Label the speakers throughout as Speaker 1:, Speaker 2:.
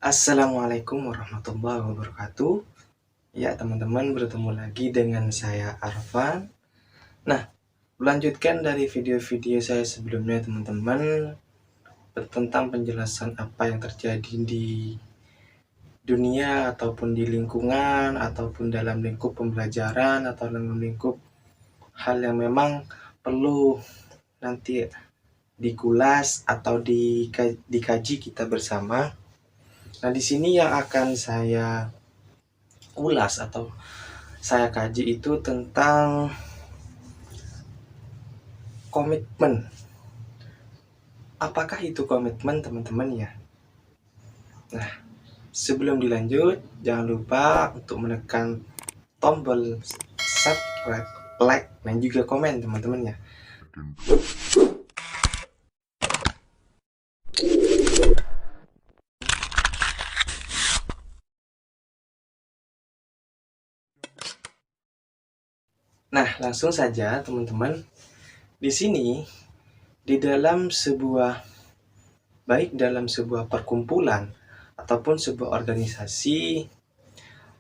Speaker 1: Assalamualaikum warahmatullahi wabarakatuh. Ya, teman-teman, bertemu lagi dengan saya Arfan. Nah, melanjutkan dari video-video saya sebelumnya, teman-teman, tentang penjelasan apa yang terjadi di dunia ataupun di lingkungan ataupun dalam lingkup pembelajaran atau dalam lingkup hal yang memang perlu nanti dikulas atau dikaji kita bersama. Nah, di sini yang akan saya ulas atau saya kaji itu tentang komitmen. Apakah itu komitmen, teman-teman ya? Nah, sebelum dilanjut, jangan lupa untuk menekan tombol subscribe, like, dan juga komen, teman-teman ya. Nah, langsung saja, teman-teman. Di sini, di dalam dalam sebuah perkumpulan ataupun sebuah organisasi,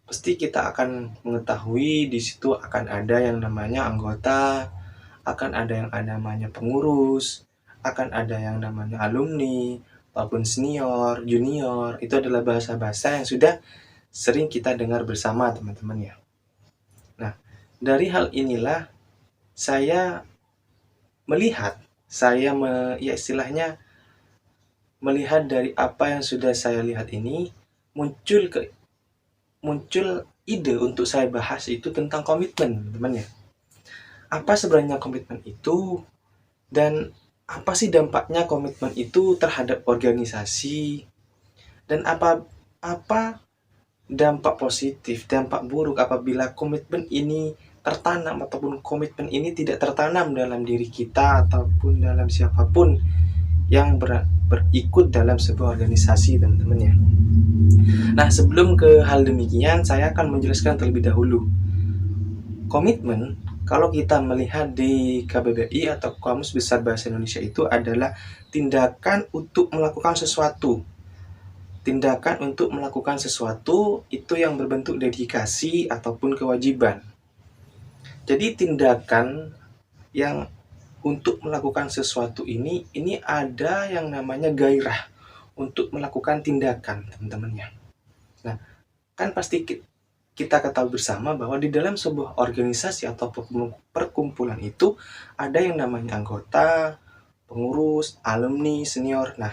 Speaker 1: pasti kita akan mengetahui di situ akan ada yang namanya anggota, akan ada yang namanya pengurus, akan ada yang namanya alumni, ataupun senior, junior. Itu adalah bahasa-bahasa yang sudah sering kita dengar bersama, teman-teman ya. Nah, dari hal inilah saya melihat, istilahnya melihat dari apa yang sudah saya lihat ini, muncul ide untuk saya bahas itu tentang komitmen, teman-teman ya. Apa sebenarnya komitmen itu, dan apa sih dampaknya komitmen itu terhadap organisasi, dan apa dampak positif, dampak buruk apabila komitmen ini tertanam ataupun komitmen ini tidak tertanam dalam diri kita ataupun dalam siapapun yang berikut dalam sebuah organisasi, teman-teman ya. Nah, sebelum ke hal demikian, saya akan menjelaskan terlebih dahulu. Komitmen, kalau kita melihat di KBBI atau Kamus Besar Bahasa Indonesia, itu adalah tindakan untuk melakukan sesuatu. Tindakan untuk melakukan sesuatu itu yang berbentuk dedikasi ataupun kewajiban. Jadi tindakan yang untuk melakukan sesuatu ini ada yang namanya gairah untuk melakukan tindakan, teman-teman ya. Nah, kan pasti kita ketahui bersama bahwa di dalam sebuah organisasi atau perkumpulan itu ada yang namanya anggota, pengurus, alumni, senior. Nah,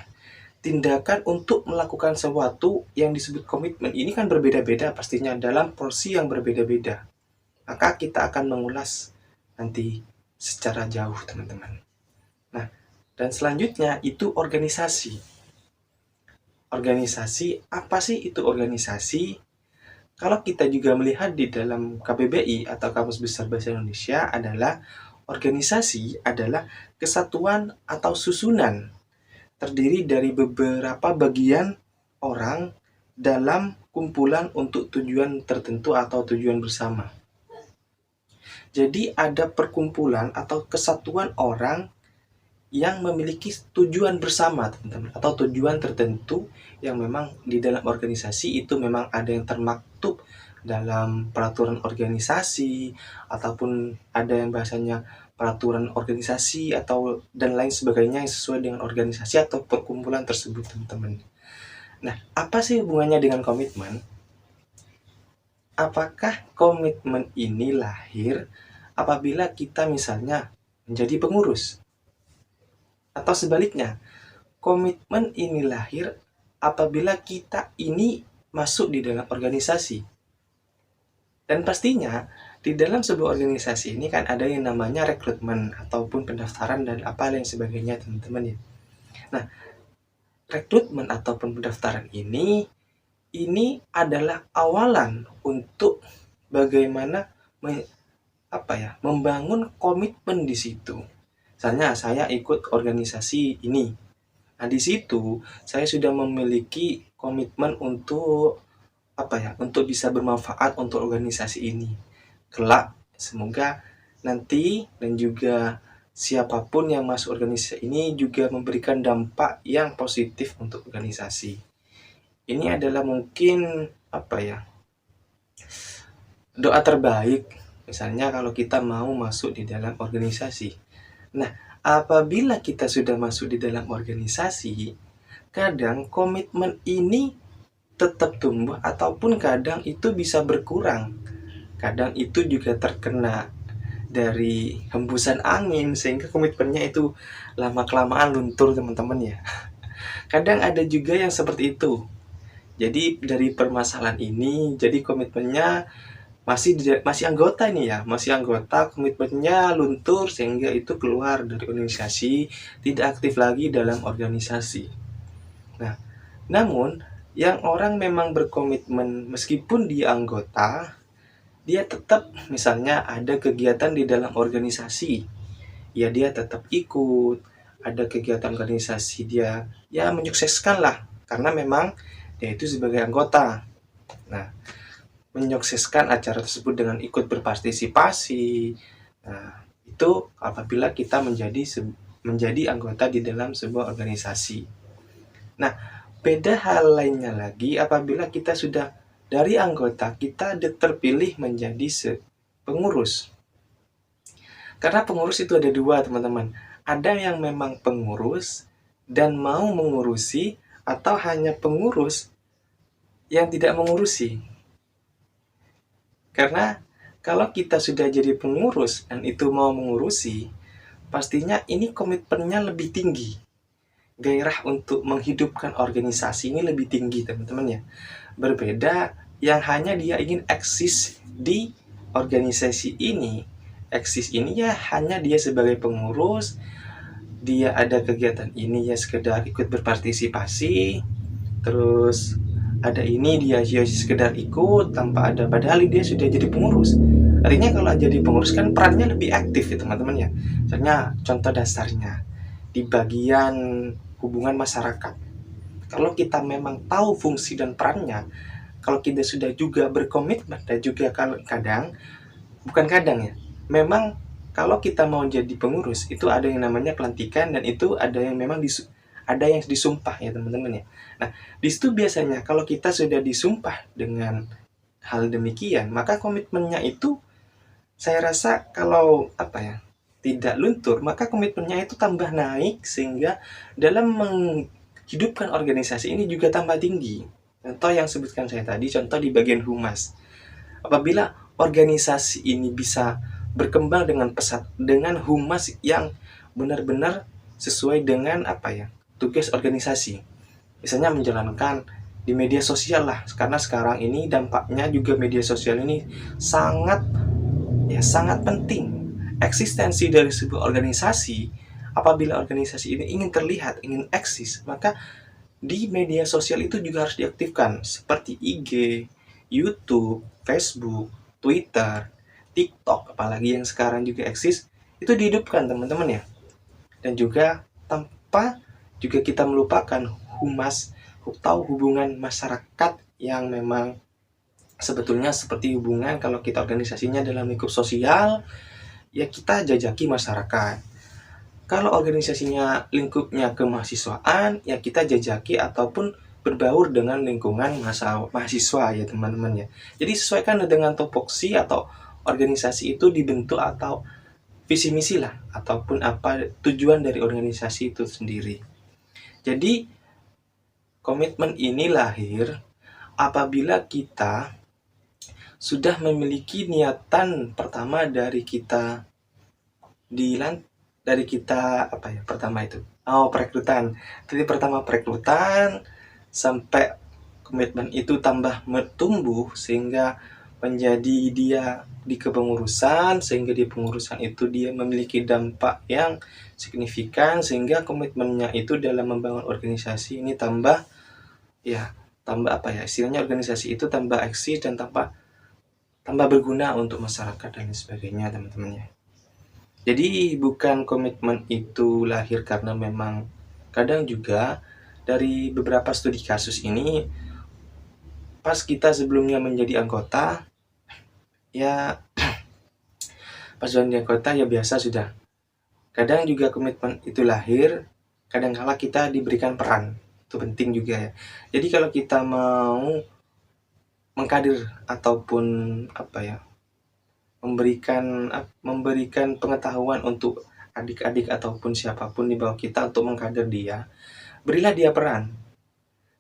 Speaker 1: tindakan untuk melakukan sesuatu yang disebut komitmen ini kan berbeda-beda pastinya dalam porsi yang berbeda-beda. Maka kita akan mengulas nanti secara jauh, teman-teman. Nah, dan selanjutnya itu organisasi. Organisasi, apa sih itu organisasi? Kalau kita juga melihat di dalam KBBI atau Kamus Besar Bahasa Indonesia adalah organisasi adalah kesatuan atau susunan terdiri dari beberapa bagian orang dalam kumpulan untuk tujuan tertentu atau tujuan bersama. Jadi ada perkumpulan atau kesatuan orang yang memiliki tujuan bersama, teman-teman, atau tujuan tertentu yang memang di dalam organisasi itu memang ada yang termaktub dalam peraturan organisasi ataupun ada yang bahasanya peraturan organisasi atau dan lain sebagainya yang sesuai dengan organisasi atau perkumpulan tersebut, teman-teman. Nah, apa sih hubungannya dengan komitmen? Apakah komitmen ini lahir apabila kita misalnya menjadi pengurus? Atau sebaliknya, komitmen ini lahir apabila kita ini masuk di dalam organisasi. Dan pastinya, di dalam sebuah organisasi ini kan ada yang namanya rekrutmen ataupun pendaftaran dan apa lain sebagainya, teman-teman ya. Nah, rekrutmen ataupun pendaftaran ini adalah awalan untuk bagaimana membangun komitmen di situ. Misalnya saya ikut organisasi ini. Nah, di situ saya sudah memiliki komitmen untuk untuk bisa bermanfaat untuk organisasi ini. Kelak semoga nanti dan juga siapapun yang masuk organisasi ini juga memberikan dampak yang positif untuk organisasi. Ini adalah mungkin apa ya, doa terbaik misalnya kalau kita mau masuk di dalam organisasi. Nah, apabila kita sudah masuk di dalam organisasi, kadang komitmen ini tetap tumbuh ataupun kadang itu bisa berkurang. Kadang itu juga terkena dari hembusan angin sehingga komitmennya itu lama-kelamaan luntur teman-teman ya. Kadang ada juga yang seperti itu. Jadi dari permasalahan ini, jadi komitmennya masih anggota ini ya, masih anggota, komitmennya luntur sehingga itu keluar dari organisasi, tidak aktif lagi dalam organisasi. Nah, namun yang orang memang berkomitmen meskipun dia anggota, dia tetap misalnya ada kegiatan di dalam organisasi, ya dia tetap ikut, ada kegiatan organisasi dia ya menyukseskan lah karena memang dia itu sebagai anggota. Nah, menyukseskan acara tersebut dengan ikut berpartisipasi. Nah, itu apabila kita menjadi anggota di dalam sebuah organisasi. Nah, beda hal lainnya lagi apabila kita sudah dari anggota kita terpilih menjadi pengurus. Karena pengurus itu ada dua, teman-teman. Ada yang memang pengurus dan mau mengurusi, atau hanya pengurus yang tidak mengurusi. Karena kalau kita sudah jadi pengurus dan itu mau mengurusi, pastinya ini komitmennya lebih tinggi. Gairah untuk menghidupkan organisasi ini lebih tinggi, teman-teman ya. Berbeda yang hanya dia ingin eksis di organisasi ini. Eksis ini ya hanya dia sebagai pengurus, dia ada kegiatan ini ya sekedar ikut berpartisipasi, terus ada ini dia sekedar ikut tanpa ada, padahal dia sudah jadi pengurus. Artinya kalau jadi pengurus kan perannya lebih aktif ya teman-teman ya. Misalnya contoh dasarnya di bagian hubungan masyarakat. Kalau kita memang tahu fungsi dan perannya, kalau kita sudah juga berkomitmen dan juga kadang, bukan kadang ya, memang kalau kita mau jadi pengurus itu ada yang namanya pelantikan dan itu ada yang memang ada yang disumpah ya teman-teman ya. Nah, di situ biasanya kalau kita sudah disumpah dengan hal demikian, maka komitmennya itu saya rasa kalau apa ya, tidak luntur, maka komitmennya itu tambah naik sehingga dalam menghidupkan organisasi ini juga tambah tinggi. Contoh yang sebutkan saya tadi, contoh di bagian humas. Apabila organisasi ini bisa berkembang dengan pesat, dengan humas yang benar-benar sesuai dengan apa ya, tugas organisasi. Misalnya menjalankan di media sosial lah, karena sekarang ini dampaknya juga media sosial ini sangat sangat penting. Eksistensi dari sebuah organisasi, apabila organisasi ini ingin terlihat, ingin eksis, maka di media sosial itu juga harus diaktifkan seperti IG, YouTube, Facebook, Twitter, TikTok, apalagi yang sekarang juga eksis, itu dihidupkan teman-teman ya. Dan juga tanpa juga kita melupakan humas atau hubungan masyarakat yang memang sebetulnya seperti hubungan kalau kita organisasinya dalam lingkup sosial, ya kita jajaki masyarakat. Kalau organisasinya lingkupnya kemahasiswaan, ya kita jajaki ataupun berbaur dengan lingkungan mahasiswa ya teman-teman ya. Jadi sesuaikan dengan topoksi atau organisasi itu dibentuk atau visi misi lah ataupun apa tujuan dari organisasi itu sendiri. Jadi komitmen ini lahir apabila kita sudah memiliki niatan pertama dari kita dari kita apa ya, pertama itu perekrutan. Jadi pertama perekrutan sampai komitmen itu tambah tumbuh sehingga menjadi dia di kepengurusan, sehingga di pengurusan itu dia memiliki dampak yang signifikan sehingga komitmennya itu dalam membangun organisasi ini tambah apa ya, istilahnya organisasi itu tambah eksis dan tambah berguna untuk masyarakat dan sebagainya teman-teman ya. Jadi bukan komitmen itu lahir karena memang kadang juga dari beberapa studi kasus ini pas kita sebelumnya menjadi anggota ya pas menjadi anggota ya biasa sudah. Kadang juga komitmen itu lahir kadang kala kita diberikan peran. itu penting juga ya. Jadi kalau kita mau mengkader ataupun apa ya, memberikan pengetahuan untuk adik-adik ataupun siapapun di bawah kita untuk mengkader dia, berilah dia peran.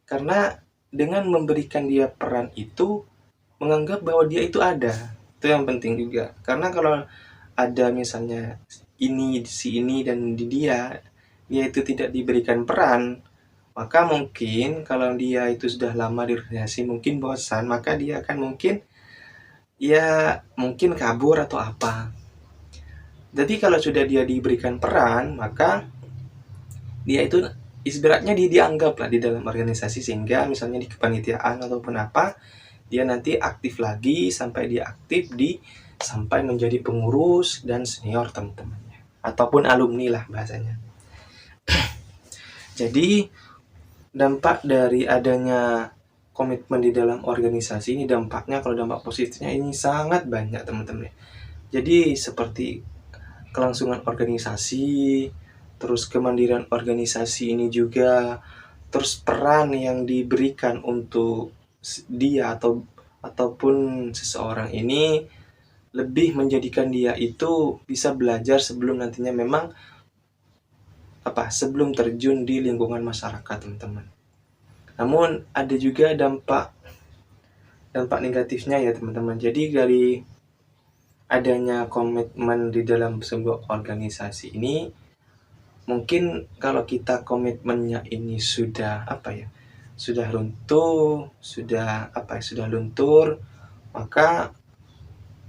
Speaker 1: Karena dengan memberikan dia peran itu menganggap bahwa dia itu ada. Itu yang penting juga. Karena kalau ada misalnya si ini dan dia itu tidak diberikan peran, maka mungkin kalau dia itu sudah lama di organisasi mungkin bosan, maka dia akan mungkin kabur atau apa. Jadi kalau sudah dia diberikan peran, maka dia itu ibaratnya dia dianggap lah di dalam organisasi, sehingga misalnya di kepanitiaan ataupun apa, dia nanti aktif lagi sampai dia aktif sampai menjadi pengurus dan senior teman-temannya ataupun alumni lah bahasanya. Jadi dampak dari adanya komitmen di dalam organisasi ini, dampaknya kalau dampak positifnya ini sangat banyak teman-teman. Jadi seperti kelangsungan organisasi, terus kemandirian organisasi ini juga, terus peran yang diberikan untuk dia ataupun seseorang ini lebih menjadikan dia itu bisa belajar sebelum nantinya memang sebelum terjun di lingkungan masyarakat, teman-teman. Namun ada juga dampak negatifnya ya, teman-teman. Jadi dari adanya komitmen di dalam sebuah organisasi ini, mungkin kalau kita komitmennya ini sudah luntur, maka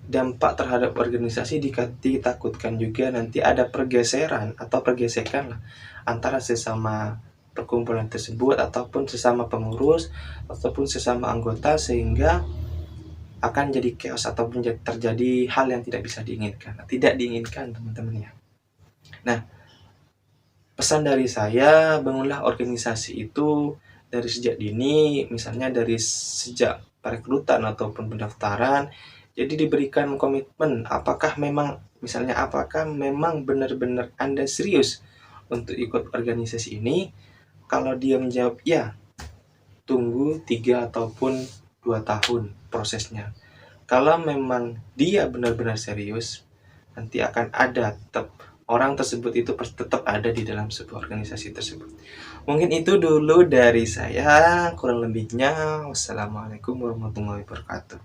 Speaker 1: dampak terhadap organisasi ditakutkan juga nanti ada pergeseran atau pergesekan lah, antara sesama perkumpulan tersebut ataupun sesama pengurus ataupun sesama anggota, sehingga akan jadi chaos ataupun terjadi hal yang tidak diinginkan teman-teman ya. Nah, pesan dari saya, bangunlah organisasi itu dari sejak dini, misalnya dari sejak perekrutan ataupun pendaftaran. Jadi diberikan komitmen, apakah memang benar-benar Anda serius untuk ikut organisasi ini. Kalau dia menjawab ya, tunggu 3 ataupun 2 tahun prosesnya. Kalau memang dia benar-benar serius, nanti akan ada orang tersebut itu tetap ada di dalam sebuah organisasi tersebut. Mungkin itu dulu dari saya, kurang lebihnya wassalamualaikum warahmatullahi wabarakatuh.